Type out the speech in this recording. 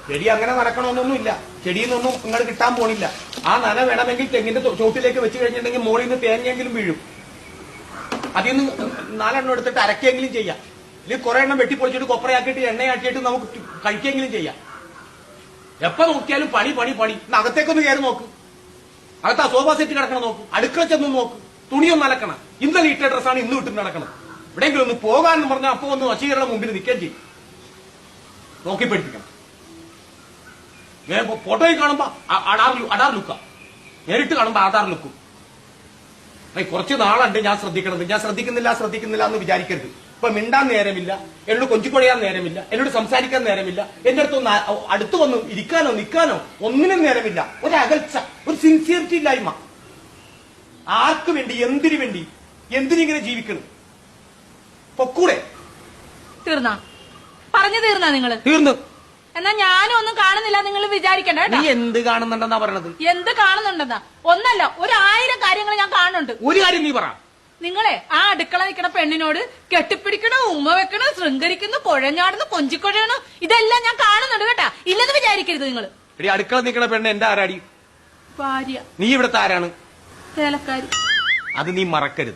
ചെടി അങ്ങനെ നനക്കണമെന്നൊന്നുമില്ല. ചെടിയിൽ നിന്നൊന്നും നിങ്ങൾ കിട്ടാൻ പോണില്ല. ആ നന വേണമെങ്കിൽ തെങ്ങിന്റെ ചോട്ടിലേക്ക് വെച്ച് കഴിഞ്ഞിട്ടുണ്ടെങ്കിൽ മോളിൽ നിന്ന് തേങ്ങയെങ്കിലും വീഴും. അതിൽ നിന്ന് 4 എണ്ണം എടുത്തിട്ട് അരക്കെങ്കിലും ചെയ്യാം. ഇല്ലെങ്കിൽ കുറെ എണ്ണം വെട്ടിപ്പൊളിച്ചിട്ട് കൊപ്രയാക്കിയിട്ട് എണ്ണയാക്കിയിട്ട് നമുക്ക് കഴിക്കെങ്കിലും ചെയ്യാം. എപ്പോ നോക്കിയാലും പണി പണി പണി. അകത്തേക്കൊന്ന് കയറി നോക്ക്. അകത്ത് ആ സോഫ സെറ്റ് കിടക്കണം നോക്ക്. അടുക്കള ചെന്ന് നോക്ക്. തുണിയൊന്നും അലക്കണം. ഇന്നലെ ഇട്ട ഡ്രസ്സാണ് ഇന്ന് ഇട്ട് നടക്കണം. എവിടെയെങ്കിലും ഒന്ന് പോകാന്ന് പറഞ്ഞാൽ അപ്പൊ ഒന്ന് വശീകരണം മുമ്പിൽ നിൽക്കുകയും ചെയ്യും. നോക്കി പഠിപ്പിക്കണം. ഫോട്ടോയിൽ കാണുമ്പോ അടാർ ലുക്കാ, നേരിട്ട് കാണുമ്പോ ആധാർ ലുക്കും. കുറച്ച് നാളുണ്ട് ഞാൻ ശ്രദ്ധിക്കണത്. ഞാൻ ശ്രദ്ധിക്കുന്നില്ല എന്ന് വിചാരിക്കരുത്. ഇപ്പൊ മിണ്ടാൻ നേരമില്ല, എന്നോട് കൊഞ്ചിക്കൊഴയാൻ നേരമില്ല, എന്നോട് സംസാരിക്കാൻ നേരമില്ല, എന്റെ അടുത്തൊന്ന് അടുത്ത് വന്ന് ഇരിക്കാനോ നിൽക്കാനോ ഒന്നിനും നേരമില്ല. ഒരു അകൽച്ച, ഒരു സിൻസിയറിറ്റി ഇല്ലായ്മ. ആർക്ക് വേണ്ടി, എന്തിനു വേണ്ടി, എന്തിനിങ്ങനെ ജീവിക്കണം? പൊക്കൂടെ? പറഞ്ഞു തീർന്നാ നിങ്ങള്? തീർന്നു. എന്നാ ഞാനും ഒന്നും കാണുന്നില്ല നിങ്ങൾ വിചാരിക്കണ്ട. നീ എന്ത് കാണുന്നുണ്ടെന്നാ പറയണത്? എന്ത് കാണുന്നുണ്ടെന്നാ? ഒന്നല്ല, 1000 കാര്യങ്ങൾ ഞാൻ കാണുന്നുണ്ട്. ഒരു കാര്യം നീ പറ. നിങ്ങളെ ആ അടുക്കള നിൽക്കണ പെണ്ണിനോട് കെട്ടിപ്പിടിക്കണോ, ഉമ്മ വെക്കണോ, ശൃംഗരിക്കുന്നു, കുഴഞ്ഞാടുന്നു, കൊഞ്ചിക്കൊഴയണോ, ഇതെല്ലാം ഞാൻ കാണുന്നുണ്ട് കേട്ടാ. ഇല്ലെന്ന് വിചാരിക്കരുത് നിങ്ങള്. അടുക്കള നിൽക്കണ പെണ്ണ് എന്റെ ആരാടി? ഭാര്യ. നീ ഇവിടുത്തെ ആരാണ്? ചേലക്കാരി. അത് നീ മറക്കരുത്.